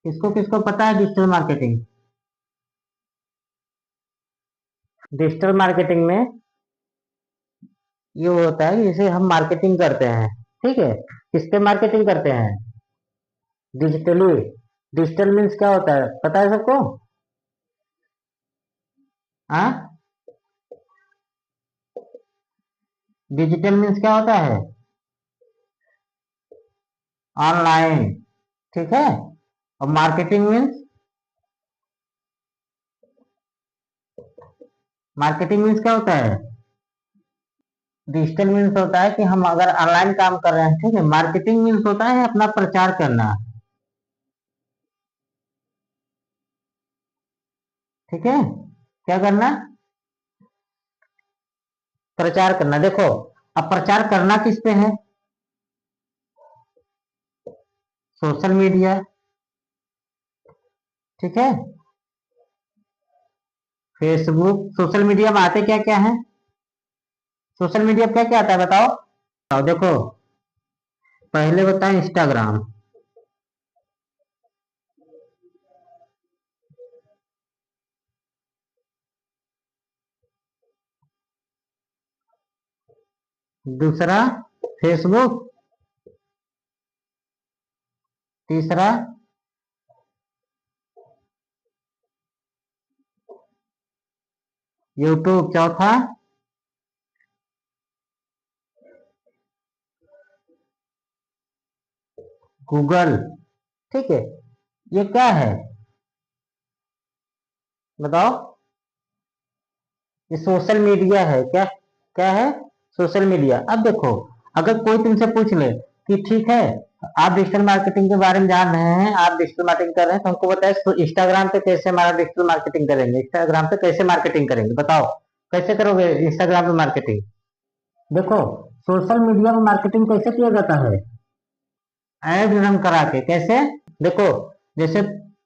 किसको किसको पता है डिजिटल मार्केटिंग? डिजिटल मार्केटिंग में ये होता है कि जैसे हम मार्केटिंग करते हैं, ठीक है, किस पे मार्केटिंग करते हैं? डिजिटली। डिजिटल मीन्स क्या होता है पता है सबको? हाँ, डिजिटल मीन्स क्या होता है? ऑनलाइन। ठीक है। और मार्केटिंग मीन्स, मार्केटिंग मीन्स क्या होता है? डिजिटल मीन्स होता है कि हम अगर ऑनलाइन काम कर रहे हैं, ठीक है। मार्केटिंग मीन्स होता है अपना प्रचार करना। ठीक है, क्या करना? प्रचार करना। देखो, अब प्रचार करना किस पे है? Social media. ठीक है, फेसबुक। सोशल मीडिया में आते क्या क्या है? सोशल मीडिया पे क्या क्या आता है बताओ? देखो, पहले बताएं इंस्टाग्राम। दूसरा फेसबुक। तीसरा यूट्यूब। चौथा गूगल। ठीक है, ये क्या है बताओ? ये सोशल मीडिया है। क्या क्या है? Social media. अब देखो, अगर कोई तुमसे पूछ ले कि ठीक है, आप डिजिटल मार्केटिंग के बारे में जान रहे हैं, आप डिजिटल मार्केटिंग कर रहे हैं, तो हमको बताए तो इंस्टाग्राम पे कैसे हमारा डिजिटल मार्केटिंग करेंगे, इंस्टाग्राम पे कैसे मार्केटिंग करेंगे बताओ? कैसे करोगे इंस्टाग्राम पे मार्केटिंग? देखो, सोशल मीडिया में मार्केटिंग कैसे किया जाता है? ऐड रन करा के। कैसे? देखो, जैसे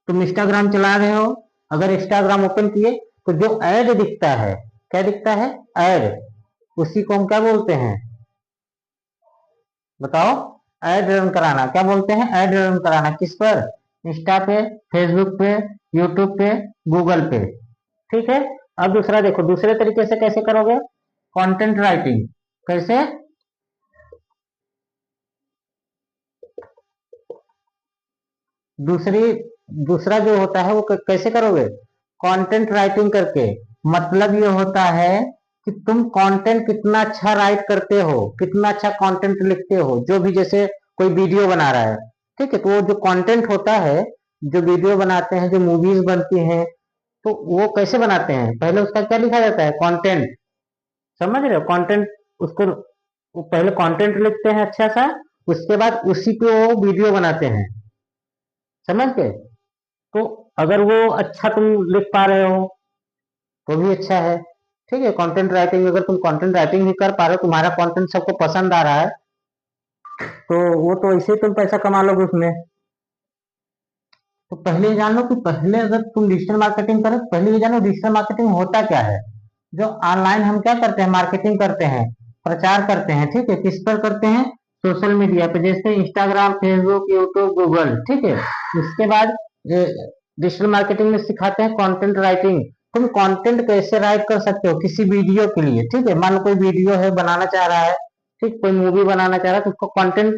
तुम इंस्टाग्राम चला रहे हो, अगर इंस्टाग्राम ओपन किए तो जो ऐड दिखता है, क्या दिखता है? ऐड। उसी को हम क्या बोलते हैं बताओ? ऐड रन कराना। क्या बोलते हैं? ऐड रन कराना। किस पर? इंस्टा पे, फेसबुक पे, यूट्यूब पे, गूगल पे। ठीक है। अब दूसरा देखो, दूसरे तरीके से कैसे करोगे? Content writing. कैसे? दूसरी दूसरा जो होता है वो कैसे करोगे? कंटेंट राइटिंग करके। मतलब ये होता है कि तुम कंटेंट कितना अच्छा राइट करते हो, कितना अच्छा कंटेंट लिखते हो। जो भी, जैसे कोई वीडियो बना रहा है, ठीक है, तो वो जो कंटेंट होता है, जो वीडियो बनाते हैं, जो मूवीज बनती हैं, तो वो कैसे बनाते हैं? पहले उसका क्या लिखा जाता है? कंटेंट। समझ रहे हो? कंटेंट। उसको वो पहले कंटेंट लिखते हैं अच्छा सा, उसके बाद उसी पे वो वीडियो बनाते हैं। समझ गए? तो अगर वो अच्छा तुम लिख पा रहे हो तो भी अच्छा है। ठीक है, कंटेंट राइटिंग, अगर तुम कंटेंट राइटिंग भी कर पा रहे हो, तुम्हारा कंटेंट सबको पसंद आ रहा है, तो वो तो ऐसे ही तुम पैसा कमा लोगे उसमें। तो पहले ये जान लो कि पहले अगर तुम डिजिटल मार्केटिंग करो तो पहले ये जानो डिजिटल मार्केटिंग होता क्या है। जो ऑनलाइन हम क्या करते हैं? मार्केटिंग करते हैं, प्रचार करते हैं। ठीक है, किस पर करते हैं? सोशल मीडिया पे, जैसे इंस्टाग्राम, फेसबुक, यूट्यूब, गूगल। ठीक है। उसके बाद डिजिटल मार्केटिंग में सिखाते हैं कंटेंट राइटिंग। तुम कंटेंट कैसे राइट कर सकते हो किसी वीडियो के लिए? ठीक है, मान लो कोई वीडियो है बनाना चाह रहा है, ठीक, कोई मूवी बनाना चाह रहा है, तो उसको कंटेंट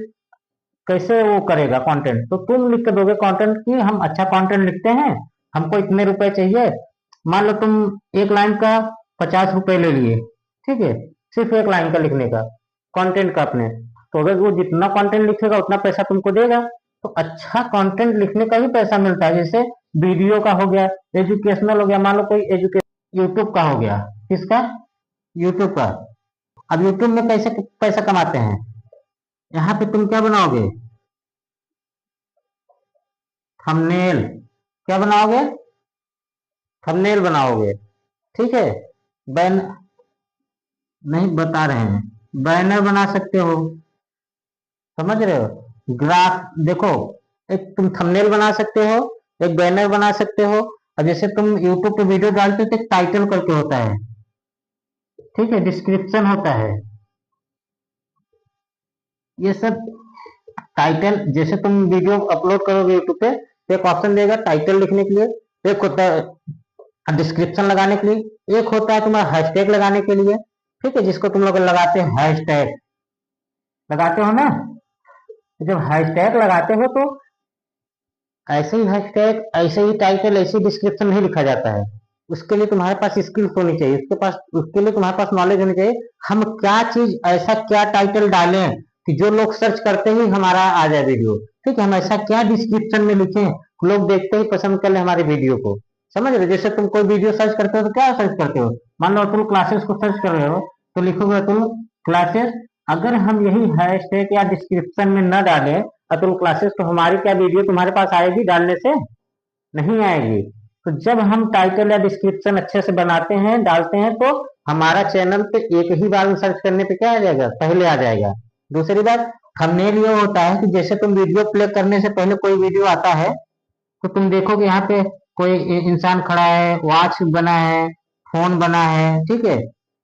कैसे वो करेगा? कंटेंट तो तुम लिख के दोगे कंटेंट की हम अच्छा कंटेंट लिखते हैं, हमको इतने रुपए चाहिए। मान लो तुम एक लाइन का 50 रुपए ले लिए, ठीक है, सिर्फ एक लाइन का लिखने का, कंटेंट का अपने। तो अगर वो जितना कंटेंट लिखेगा उतना पैसा तुमको देगा। तो अच्छा कंटेंट लिखने का भी पैसा मिलता है। जैसे वीडियो का हो गया, एजुकेशनल हो गया, मान लो कोई एजुकेशन, यूट्यूब का हो गया। किसका? यूट्यूब का। अब यूट्यूब में कैसे पैसा कमाते हैं? यहाँ पे तुम क्या बनाओगे? थंबनेल। क्या बनाओगे? थंबनेल बनाओगे। ठीक है। बैन नहीं बता रहे हैं, बैनर बना सकते हो। समझ रहे हो? ग्राफ। देखो, एक तुम थंबनेल बना सकते हो, एक बैनर बना सकते हो। और जैसे तुम यूट्यूब पे वीडियो डालते हो तो एक टाइटल करके होता है, ठीक है, डिस्क्रिप्शन होता है। ये सब टाइटल, जैसे तुम वीडियो अपलोड करोगे यूट्यूब पे, तो एक ऑप्शन देगा टाइटल लिखने के लिए, एक होता है डिस्क्रिप्शन लगाने के लिए, एक होता है तुम्हारा हैशटैग लगाने के लिए, ठीक है, जिसको तुम लोग लगाते हैं हैशटैग, लगाते हो ना। जब हैशटैग लगाते हो तो ऐसे ही हैशटैग, ऐसे ही टाइटल, ऐसे ही डिस्क्रिप्शन नहीं लिखा जाता है। उसके लिए तुम्हारे पास स्किल्स होनी चाहिए, उसके लिए तुम्हारे पास नॉलेज होनी चाहिए। हम क्या चीज, ऐसा क्या टाइटल डालें कि जो लोग सर्च करते ही हमारा आ जाए वीडियो, ठीक है। हम ऐसा क्या डिस्क्रिप्शन में लिखें लोग देखते ही पसंद कर ले हमारे वीडियो को, समझ रहे हो। जैसे तुम कोई वीडियो सर्च करते हो तो क्या सर्च करते हो, मान लो तुम क्लासेस को सर्च कर रहे हो तो लिखोगे तुम क्लासेस। अगर हम यही हैशटैग या डिस्क्रिप्शन में न डालें अतुल क्लासेस, तो हमारी क्या वीडियो तुम्हारे पास आएगी डालने से, नहीं आएगी। तो जब हम टाइटल या डिस्क्रिप्शन अच्छे से बनाते हैं, डालते हैं, तो हमारा चैनल पे एक ही बार में सर्च करने पे क्या आ जाएगा, पहले आ जाएगा। दूसरी बात, थंबनेल ये होता है कि जैसे तुम वीडियो प्ले करने से पहले कोई वीडियो आता है तो तुम देखोगे यहाँ पे कोई इंसान खड़ा है, वॉच बना है, फोन बना है, ठीक है,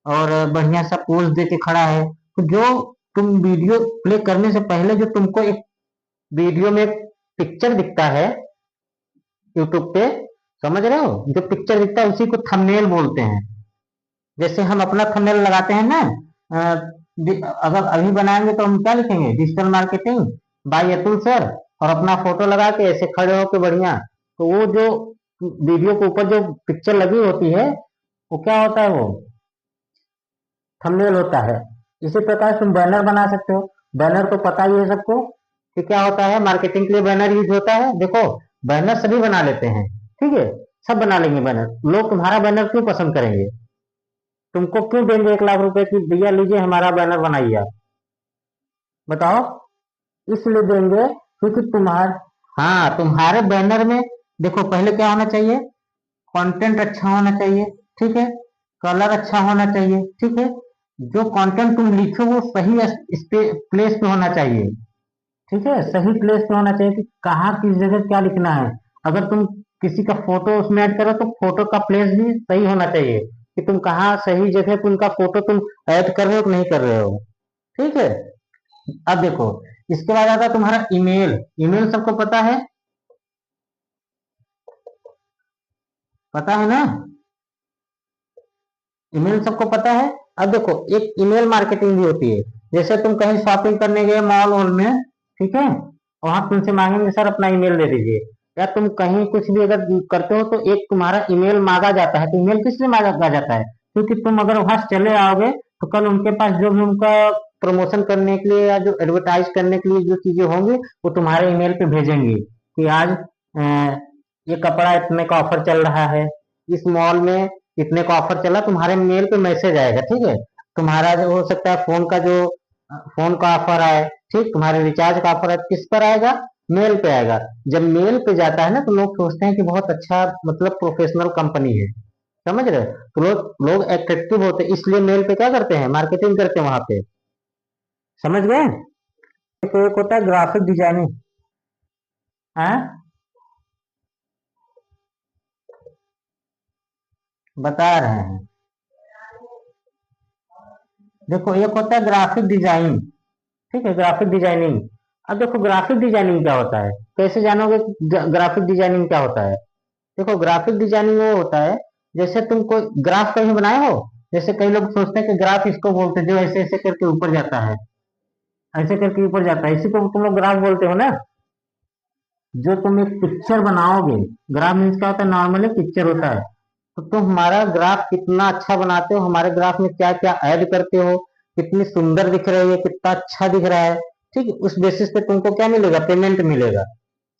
और बढ़िया सा पोज दे के खड़ा है। तो जो तुम वीडियो प्ले करने से पहले जो तुमको एक वीडियो में एक पिक्चर दिखता है यूट्यूब पे, समझ रहे हो, जो पिक्चर दिखता है उसी को थंबनेल बोलते हैं। जैसे हम अपना थंबनेल लगाते हैं ना, अगर अभी बनाएंगे तो हम क्या लिखेंगे, digital marketing bye Atul sir, और अपना फोटो लगा के ऐसे खड़े होके बढ़िया। तो वो जो वीडियो के ऊपर जो पिक्चर लगी होती है वो क्या होता है, वो थंबनेल होता है। इसी प्रकार तुम बैनर बना सकते हो। बैनर तो पता ही है सबको कि क्या होता है, मार्केटिंग के लिए बैनर यूज होता है। देखो बैनर सभी बना लेते हैं, ठीक है, सब बना लेंगे बैनर। लोग तुम्हारा बैनर क्यों पसंद करेंगे, तुमको क्यों देंगे 1 लाख रुपए की भैया लीजिए हमारा बैनर बनाइए आप, बताओ। इसलिए देंगे क्योंकि तुम्हारे, हाँ, तुम्हारे बैनर में देखो पहले क्या होना चाहिए, कंटेंट अच्छा होना चाहिए, ठीक है, कलर अच्छा होना चाहिए, ठीक है, जो कंटेंट तुम लिखो वो सही प्लेस पे होना चाहिए, ठीक है, सही प्लेस पे होना चाहिए कि कहाँ किस जगह क्या लिखना है। अगर तुम किसी का फोटो उसमें ऐड करो तो फोटो का प्लेस भी सही होना चाहिए कि तुम कहाँ सही जगह पे उनका फोटो तुम ऐड कर रहे हो कि नहीं कर रहे हो, ठीक है। अब देखो इसके बाद आता है तुम्हारा ईमेल। ईमेल सबको पता है, पता है ना, ईमेल सबको पता है। अब देखो एक ईमेल मार्केटिंग भी होती है। जैसे तुम कहीं शॉपिंग करने गए मॉल वॉल में, ठीक है, वहां तुमसे मांगेंगे सर अपना ईमेल दे दीजिए, या तुम कहीं कुछ भी अगर करते हो तो एक तुम्हारा ईमेल मांगा जाता है। तो ईमेल किस लिए मांगा जाता है, क्योंकि तुम अगर वहां से चले आओगे तो कल उनके पास जो भी उनका प्रमोशन करने के लिए या जो एडवर्टाइज करने के लिए जो चीजें होंगी वो तुम्हारे ईमेल पे भेजेंगे कि आज ये कपड़ा इतने का ऑफर चल रहा है, इस मॉल में इतने का ऑफर चला, तुम्हारे मेल पे मैसेज आएगा, ठीक है। तुम्हारा जो हो सकता है फोन का ऑफर आए, ठीक, तुम्हारे रिचार्ज का ऑफर है, किस पर आएगा, मेल पे आएगा। जब मेल पे जाता है ना तो लोग सोचते हैं कि बहुत अच्छा मतलब प्रोफेशनल कंपनी है, समझ रहे हो? तो लोग लोग अट्रैक्टिव होते हैं, इसलिए मेल पे क्या करते हैं, मार्केटिंग करते हैं वहां पे, समझ गए। तो एक होता है ग्राफिक डिजाइनिंग, हाँ बता रहे हैं। देखो एक होता है ग्राफिक डिजाइन, ठीक है, ग्राफिक डिजाइनिंग। अब देखो ग्राफिक डिजाइनिंग क्या होता है, कैसे जानोगे ग्राफिक डिजाइनिंग क्या होता है। देखो ग्राफिक डिजाइनिंग वो होता है, जैसे तुम कोई ग्राफ कहीं बनाए हो, जैसे कई लोग सोचते हैं कि ग्राफ इसको बोलते हैं जो ऐसे ऐसे करके ऊपर जाता है, ऐसे करके ऊपर जाता है, इसी को तुम लोग ग्राफ बोलते हो ना। जो तुम एक पिक्चर बनाओगे, ग्राफ मीन्स क्या होता है, नॉर्मली पिक्चर होता है। तो तुम हमारा ग्राफ कितना अच्छा बनाते हो, हमारे ग्राफ में क्या क्या ऐड करते हो, कितनी सुंदर दिख रही है, कितना अच्छा दिख रहा है, ठीक है, उस बेसिस पे तुमको क्या मिलेगा, पेमेंट मिलेगा,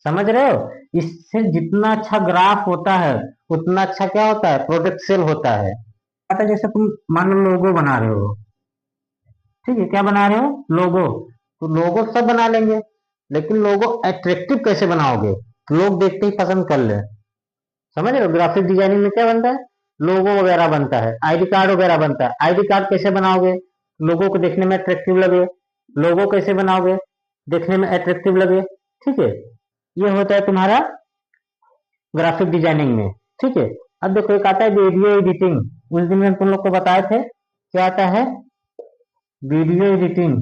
समझ रहे हो। इससे जितना अच्छा ग्राफ होता है उतना अच्छा क्या होता है, प्रोडक्ट सेल होता है। आता है जैसे तुम मान लो लोगो बना रहे हो, ठीक है, क्या बना रहे हो, लोगो। तो लोगो सब बना लेंगे, लेकिन लोगो अट्रैक्टिव कैसे बनाओगे, लोग देखते ही पसंद कर ले, समझ रहे हो। ग्राफिक डिजाइनिंग में क्या बनता है, लोगो वगैरह बनता है, आईडी कार्ड वगैरह बनता है। आईडी कार्ड कैसे बनाओगे, लोगों को देखने में अट्रैक्टिव लगे। लोगो कैसे बनाओगे, देखने में अट्रैक्टिव लगे, ठीक है। ये होता है तुम्हारा ग्राफिक डिजाइनिंग में, ठीक है। अब देखो एक आता है वीडियो एडिटिंग, उस दिन में तुम लोग को बताए थे क्या आता है, वीडियो एडिटिंग,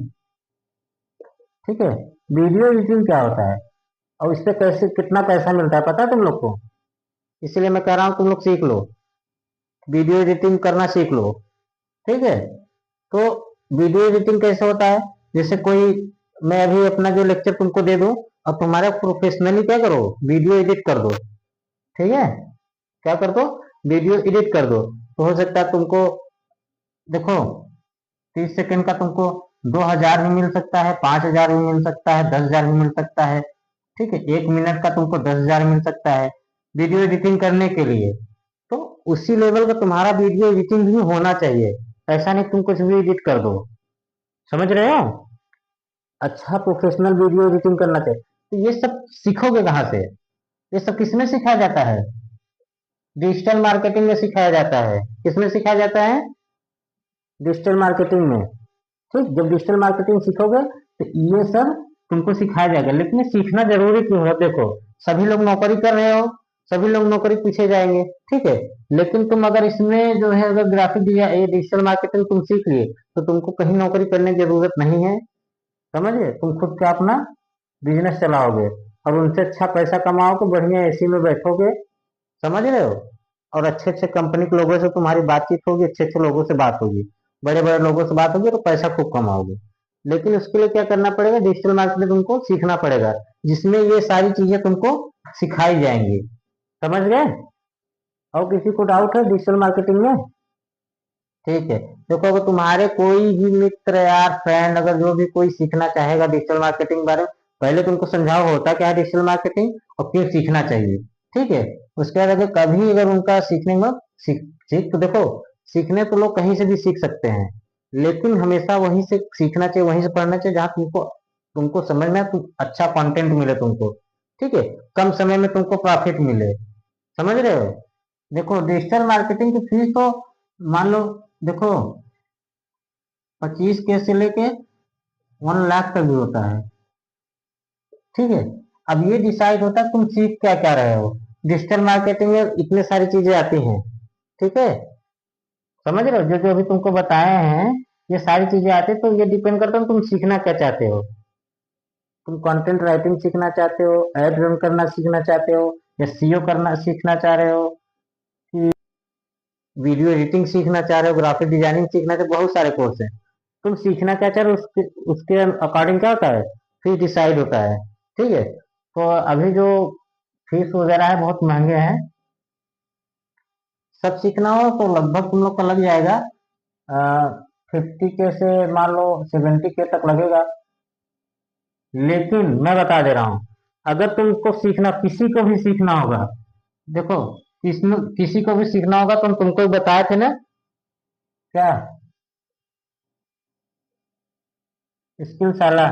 ठीक है। वीडियो एडिटिंग क्या होता है, और इससे कैसे कितना पैसा मिलता है पता है तुम लोग को? इसलिए मैं कह रहा हूँ तुम लोग सीख लो, वीडियो एडिटिंग करना सीख लो। ठीक है, तो वीडियो एडिटिंग कैसे होता है? जैसे कोई, मैं अभी अपना जो लेक्चर तुमको दे दूं और तुम्हारा प्रोफेशनली क्या करो, वीडियो एडिट कर दो। ठीक है, क्या कर दो, वीडियो एडिट कर दो। तो हो सकता है तुमको, देखो, 30 सेकंड का तुमको 2,000 भी मिल सकता है, 5,000 भी मिल सकता है, 10,000 भी मिल सकता है। ठीक है, 1 मिनट का तुमको 10,000 मिल सकता है वीडियो एडिटिंग करने के लिए। तो उसी लेवल का तुम्हारा वीडियो एडिटिंग भी होना चाहिए। ऐसा नहीं तुम कुछ भी एडिट कर दो, समझ रहे हो? अच्छा प्रोफेशनल वीडियो एडिटिंग करना चाहिए। तो ये सब सीखोगे कहाँ से? ये सब किसमें सिखाया जाता है? डिजिटल मार्केटिंग में सिखाया जाता है। किसमें सिखाया जाता है? डिजिटल मार्केटिंग में। ठीक, जब डिजिटल मार्केटिंग सीखोगे तो ये सब तुमको सिखाया जाएगा। लेकिन ये सीखना जरूरी क्यों है? देखो, सभी लोग नौकरी कर रहे हो, सभी लोग नौकरी पीछे जाएंगे। ठीक है, लेकिन तुम अगर इसमें जो है, अगर ग्राफिक डिजाइन, ये डिजिटल मार्केटिंग तुम सीख लिए तो तुमको कहीं नौकरी करने की जरूरत नहीं है। समझे? तुम खुद का अपना बिजनेस चलाओगे और उनसे अच्छा पैसा कमाओगे, बढ़िया एसी में बैठोगे। समझ रहे हो? और अच्छे अच्छे कंपनी के लोगों से तुम्हारी बातचीत होगी, अच्छे अच्छे लोगों से बात होगी, बड़े बड़े लोगों से बात होगी, तो पैसा खूब कमाओगे। लेकिन उसके लिए क्या करना पड़ेगा? डिजिटल मार्केटिंग तुमको सीखना पड़ेगा, जिसमें ये सारी चीजें तुमको सिखाई जाएंगी। समझ गए? और किसी को डाउट है डिजिटल मार्केटिंग में? ठीक है, देखो, अगर तुम्हारे कोई भी मित्र, यार, फ्रेंड, अगर जो भी कोई सीखना चाहेगा डिजिटल मार्केटिंग के बारे में, पहले तुमको समझाओ होता क्या है डिजिटल मार्केटिंग और क्यों सीखना चाहिए। ठीक है, उसके बाद अगर कभी अगर उनका सीखने में सीख सीख तो देखो, सीखने तो लोग कहीं से भी सीख सकते हैं, लेकिन हमेशा वहीं से सीखना चाहिए, वहीं से पढ़ना चाहिए जहाँ तुमको तुमको समझ में अच्छा कंटेंट मिले तुमको। ठीक है, कम समय में तुमको प्रॉफिट मिले। समझ रहे हो? देखो, डिजिटल मार्केटिंग की फीस तो मान लो, देखो, 25K से लेके 1 लाख तक भी होता है। ठीक है, अब ये डिसाइड होता है तुम सीख क्या क्या रहे हो। डिजिटल मार्केटिंग में इतने सारी चीजें आती हैं। ठीक है, समझ रहे हो? जो जो अभी तुमको बताए हैं, ये सारी चीजें आती है, तो ये डिपेंड करता है तुम सीखना क्या चाहते हो। तुम कंटेंट राइटिंग सीखना चाहते हो, एड रन करना सीखना चाहते हो, या सीईओ करना सीखना चाह रहे हो, कि वीडियो एडिटिंग सीखना चाह रहे हो, ग्राफिक डिजाइनिंग सीखना चाह रहे हो, बहुत सारे कोर्स हैं। तुम सीखना क्या चाह रहे हो, उसके अकॉर्डिंग क्या होता है, फीस डिसाइड होता है। ठीक है, तो अभी जो फीस वगैरह है बहुत महंगे हैं। सब सीखना हो तो लगभग तुम लोग का लग जाएगा 50K से मान लो 70K तक लगेगा। लेकिन मैं बता दे रहा हूँ, अगर तुमको सीखना, किसी को भी सीखना होगा, देखो, किसी को भी सीखना होगा तो हम तुमको ही बताए थे ना, क्या, स्किल साला,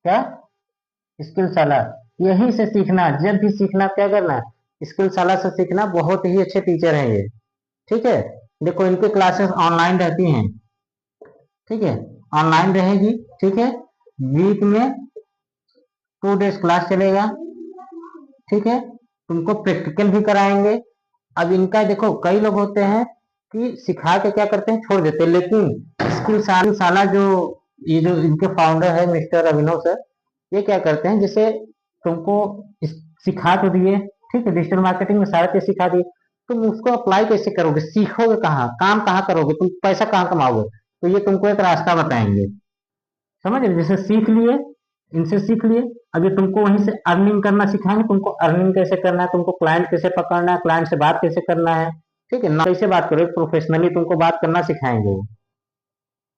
क्या, स्किल साला, यहीं से सीखना। जब भी सीखना क्या करना है, स्किल साला से सीखना। बहुत ही अच्छे टीचर हैं ये। ठीक है, देखो, इनकी क्लासेस ऑनलाइन रहती हैं। ठीक है, ऑनलाइन रहेगी। ठीक है, वीक में 2 डेज क्लास चलेगा। ठीक है, तुमको प्रैक्टिकल भी कराएंगे। अब इनका देखो, कई लोग होते हैं कि सिखा के क्या करते हैं, छोड़ देते हैं, लेकिन स्किल साला जो, ये जो इनके फाउंडर है मिस्टर अभिनव सर, ये क्या करते हैं, जैसे तुमको सिखा तो दिए, ठीक है, डिजिटल मार्केटिंग में सारा चीज सिखा दिए, तुम उसको अप्लाई कैसे करोगे, सीखोगे कहाँ, काम कहाँ करोगे, तुम पैसा कहाँ कमाओगे? तो ये तुमको एक रास्ता बताएंगे। समझ रहे? जैसे सीख लिए, इनसे सीख लिए, अभी तुमको वहीं से अर्निंग करना सिखाएंगे, तुमको अर्निंग कैसे करना है, तुमको क्लाइंट कैसे पकड़ना है, क्लाइंट से बात कैसे करना है। ठीक है ना, कैसे बात करो, प्रोफेशनली तुमको बात करना सिखाएंगे वो।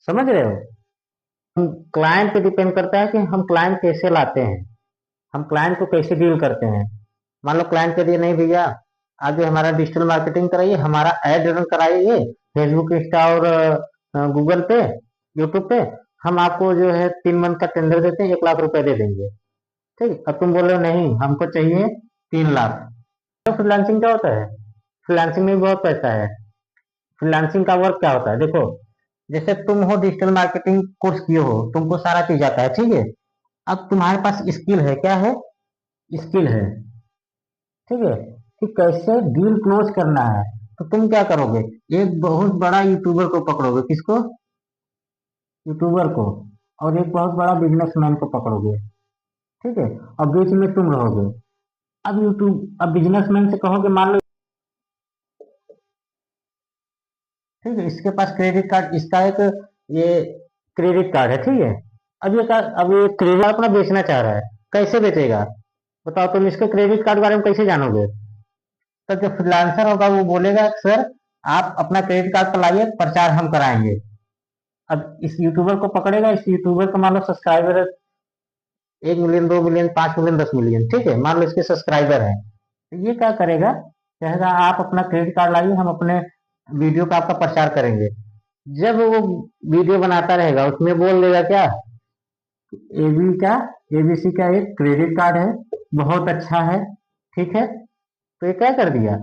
समझ रहे हो? क्लाइंट पे डिपेंड करता है कि हम क्लाइंट कैसे लाते हैं, हम क्लाइंट को कैसे डील करते हैं। मान लो क्लाइंट कह दिए, नहीं भैया, आगे हमारा डिजिटल मार्केटिंग कराइए, हमारा एड रन कराइए फेसबुक, इंस्टा और गूगल पे, यूट्यूब पे, हम आपको जो है 3 मंथ का टेंडर देते हैं, 1 लाख रुपए दे देंगे। ठीक, अब तुम बोल रहे हो नहीं, हमको चाहिए 3 लाख। तो फ्रीलांसिंग क्या होता है? फ्रीलांसिंग में भी बहुत पैसा है। फ्रीलांसिंग का वर्क क्या होता है, देखो, जैसे तुम हो डिजिटल मार्केटिंग कोर्स किए हो, तुमको सारा चीज आता है। ठीक है, अब तुम्हारे पास स्किल है, क्या है, स्किल है। ठीक है, कि कैसे डील क्लोज करना है। तो तुम क्या करोगे, एक बहुत बड़ा यूट्यूबर को पकड़ोगे, किसको, यूट्यूबर को, और एक बहुत बड़ा बिजनेसमैन को पकड़ोगे। ठीक है, और बीच में तुम रहोगे। अब यूट्यूब, अब बिजनेसमैन से कहोगे, मान लो, ठीक है, इसके पास क्रेडिट कार्ड, इसका एक ये क्रेडिट कार्ड है, ठीक है। अब ये क्रेडिट कार्ड अपना बेचना चाह रहा है, कैसे बेचेगा बताओ, तुम इसके क्रेडिट कार्ड के बारे में कैसे जानोगे? तो जो फ्रीलांसर होगा वो बोलेगा सर आप अपना क्रेडिट कार्ड तो लाइए, प्रचार हम कराएंगे। अब इस यूट्यूबर को पकड़ेगा, इस यूट्यूबर का मान लो subscriber 1 million, 2 million, 5 million, 10 million, ठीक है, मान लो इसके सब्सक्राइबर हैं। तो ये क्या करेगा, कहेगा आप अपना क्रेडिट कार्ड लाइए, हम अपने वीडियो का आपका प्रचार करेंगे। जब वो वीडियो बनाता रहेगा उसमें बोल देगा क्या, एबी का एबीसी का एक क्रेडिट कार्ड है, बहुत अच्छा है, ठीक है। तो ये क्या कर दिया,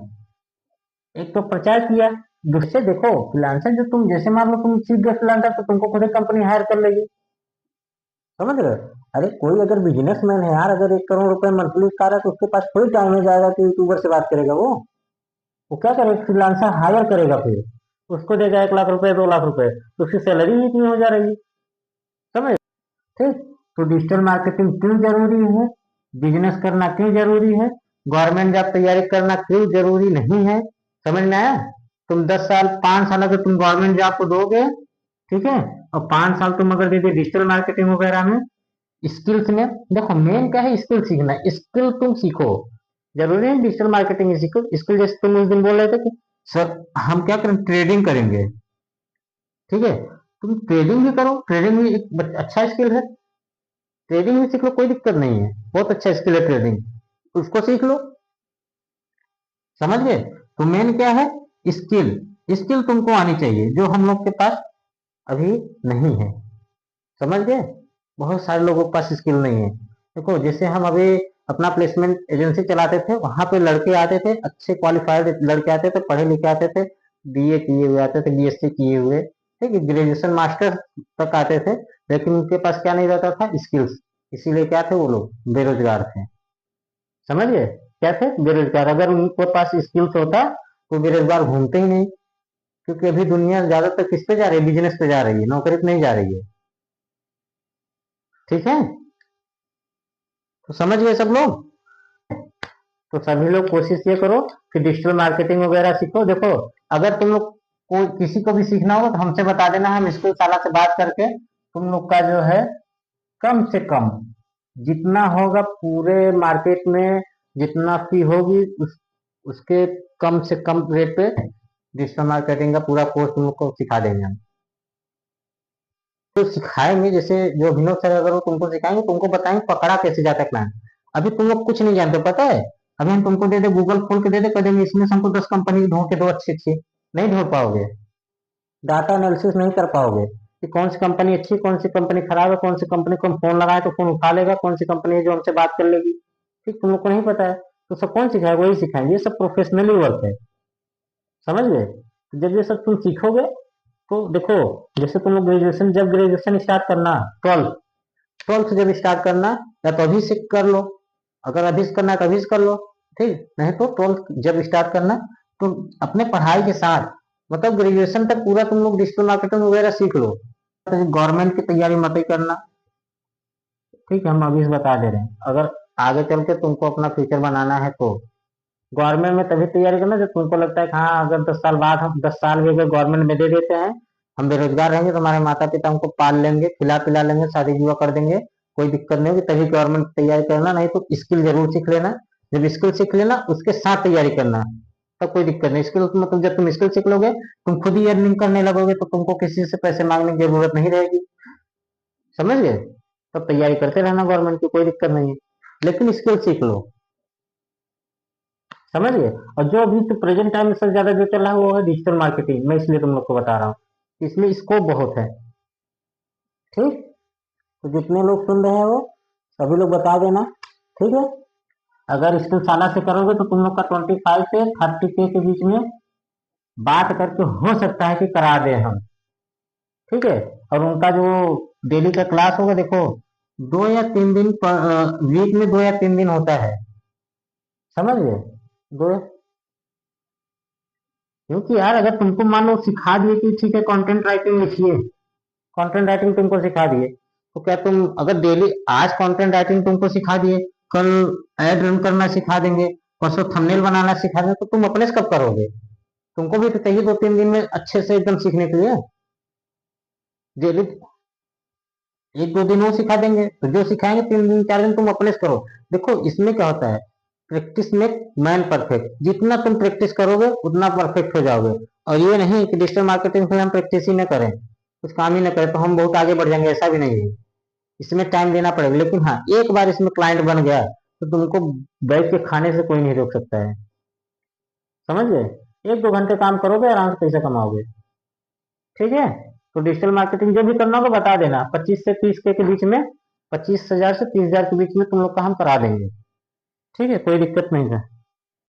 एक तो प्रचार किया, दूसरे देखो फ्रीलांसर जो तुम जैसे मान लो तुम सीख गए फ्रीलांसर, तो तुमको खुद एक कंपनी हायर कर लेगी, समझ रहे हो? अरे कोई अगर बिजनेसमैन है यार, अगर 1 करोड़ रुपए मंथली का रहा है, तो उसके पास थोड़ी टाइम में जाएगा कि यूट्यूबर से बात करेगा। वो क्या करेगा, फ्रीलांसर हायर करेगा, फिर उसको देगा 1 लाख रुपए, 2 लाख रुपए, तो उसकी सैलरी ही इतनी हो जा रही है, समझ? ठीक। तो डिजिटल मार्केटिंग क्यों जरूरी है, बिजनेस करना क्यों जरूरी है, गवर्नमेंट जॉब तैयारी करना क्यों जरूरी नहीं है, समझ में आया? तुम 10 साल, 5 साल अगर तुम गवर्नमेंट जॉब को दोगे, ठीक है, और 5 साल तुम अगर दे दे डिजिटल मार्केटिंग वगैरह में, स्किल्स में, देखो मेन क्या है, स्किल सीखना, स्किल तुम सीखो, जरूरी है डिजिटल मार्केटिंग सीखो स्किल। जैसे तुम उस दिन बोल रहे थे कि सर हम क्या करें, ट्रेडिंग करेंगे, ठीक है, तुम ट्रेडिंग भी करो, ट्रेडिंग भी एक अच्छा स्किल है, ट्रेडिंग भी सीख लो, कोई दिक्कत नहीं है, बहुत अच्छा स्किल है ट्रेडिंग, उसको सीख लो, समझ गए? तो मेन क्या है, स्किल, स्किल तुमको आनी चाहिए, जो हम लोग के पास अभी नहीं है, समझ गए? बहुत सारे लोगों के पास स्किल नहीं है। देखो जैसे हम अभी अपना प्लेसमेंट एजेंसी चलाते थे, वहां पे लड़के आते थे, अच्छे क्वालिफाइड लड़के आते थे, पढ़े लिखे आते थे, बीए किए हुए आते थे, बीएससी किए हुए, ठीक है, ग्रेजुएशन मास्टर तक आते थे, लेकिन उनके पास क्या नहीं रहता था, स्किल्स। इसीलिए क्या थे वो लोग बेरोजगार थे, समझ गए? क्या थे, बेरोजगार। अगर उनके पास स्किल्स होता तो बेरोजगार घूमते ही नहीं, क्योंकि अभी दुनिया ज्यादातर किस पे जा रही है, बिजनेस पे जा रही है, नौकरी पे नहीं जा रही है, ठीक है। तो समझ गए सब लोग? तो सभी लोग कोशिश ये करो कि डिजिटल मार्केटिंग वगैरह सीखो। देखो अगर तुम लोग को किसी को भी सीखना होगा तो हमसे बता देना, हम स्कूल साला से बात करके तुम लोग का जो है कम से कम जितना होगा पूरे मार्केट में, जितना फी होगी उसके कम से कम रेट पे डिजिटल मार्केटिंग का पूरा कोर्स तुम लोग को सिखा देंगे हम। तो सिखाएंगे, जैसे जो अभिनव सर अगर वो तुमको सिखाएंगे, तुमको बताएंगे पकड़ा कैसे जाता है क्लाइंट। अभी तुम लोग कुछ नहीं जानते, पता है? अभी हम तुमको दे दे, गूगल खोल के दे दे, कर देंगे इसमें से हमको 10 कंपनी ढूंढ के दो अच्छी अच्छी, नहीं ढूंढ पाओगे, डाटा एनालिसिस नहीं कर पाओगे कि कौन सी कंपनी अच्छी, कौन सी कंपनी खराब है, कौन सी कंपनी को हम फोन लगाए तो फोन उठा लेगा, कौन सी कंपनी है जो हमसे बात कर लेगी, ठीक, तुम लोग को नहीं पता है। तो सब कौन सिखाएगा, वही सिखाएंगे, ये सब प्रोफेशनली वर्क है, समझ गए? तो जब ये सब तुम सीखोगे तो देखो, जैसे तुम लोग ग्रेजुएशन, जब ग्रेजुएशन स्टार्ट करना, ट्वेल्थ ट्वेल्थ जब स्टार्ट करना, या तो अभी से कर लो, अगर अभी से करना है तो अभी से कर लो, ठीक, नहीं तो ट्वेल्थ जब स्टार्ट करना तो अपने पढ़ाई के साथ, मतलब ग्रेजुएशन तक पूरा तुम लोग डिजिटल मार्केटिंग वगैरह सीख लो। गवर्नमेंट की तैयारी मत ही करना, ठीक है, हम अभी से बता दे रहे हैं, अगर आगे चल के तुमको अपना फ्यूचर बनाना है तो गवर्नमेंट में तभी तैयारी करना जब तुमको लगता है कि हाँ अगर 10 साल बाद, हम 10 साल भी अगर गवर्नमेंट में दे देते हैं, हम बेरोजगार रहेंगे तो हमारे माता पिता हमको पाल लेंगे, खिला पिला लेंगे, शादी विवाह कर देंगे, कोई दिक्कत नहीं होगी, तभी गवर्नमेंट की तैयारी करना, नहीं तो स्किल जरूर सीख लेना। जब स्किल सीख लेना उसके साथ तैयारी करना, तब कोई दिक्कत नहीं। स्किल मतलब जब तुम स्किल सीख लोगे, तुम खुद ही अर्निंग करने लगोगे, तो तुमको किसी से पैसे मांगने की जरूरत नहीं रहेगी, समझ गए? तब तैयारी करते रहना गवर्नमेंट की, कोई दिक्कत नहीं है, लेकिन स्किल सीख लो, समझ गए? और जो अभी तो प्रेजेंट टाइम में सबसे ज्यादा जो चल रहा है वो है डिजिटल मार्केटिंग, मैं इसलिए तुम लोग को बता रहा हूँ, इसमें स्कोप बहुत है, ठीक। तो जितने लोग सुन रहे हैं वो सभी लोग बता देना, ठीक है। अगर इसको साला से करोगे तो तुम लोग का 25 से 30 के बीच में बात करके हो सकता है कि करा दे हम, ठीक है। और उनका जो डेली का क्लास होगा, देखो 2 या 3 दिन वीक में 2 या 3 दिन होता है, समझ गए? दो, क्योंकि यार अगर तुमको मान लो सिखा दिए कि ठीक है कंटेंट राइटिंग लिखिए, कंटेंट राइटिंग तुमको सिखा दिए, तो क्या तुम अगर डेली आज कंटेंट राइटिंग तुमको सिखा दिए, कल एड रन करना सिखा देंगे, परसों थंबनेल बनाना सिखा देंगे, तो तुम अपने से कब करोगे? तुमको भी तो चाहिए 2-3 दिन में अच्छे से एकदम सीखने के लिए। डेली 1-2 दिन वो सिखा देंगे, तो जो सिखाएंगे 3 दिन 4 दिन तुम अपने से करो। देखो इसमें क्या होता है, प्रैक्टिस मेक मैन परफेक्ट, जितना तुम प्रैक्टिस करोगे उतना परफेक्ट हो जाओगे। और ये नहीं कि डिजिटल मार्केटिंग से हम प्रैक्टिस ही ना करें, कुछ काम ही ना करें तो हम बहुत आगे बढ़ जाएंगे, ऐसा भी नहीं है। इसमें टाइम देना पड़ेगा, लेकिन हाँ एक बार इसमें क्लाइंट बन गया तो तुमको बैठ के खाने से कोई नहीं रोक सकता है। समझ गए? 1-2 घंटे काम करोगे, आराम से पैसा कमाओगे। ठीक है? तो डिजिटल मार्केटिंग जो भी करना होगा बता देना, 25 से 30 के बीच में, 25,000 से 30,000 के बीच में तुम लोग का हम करा देंगे। ठीक है, कोई दिक्कत नहीं है।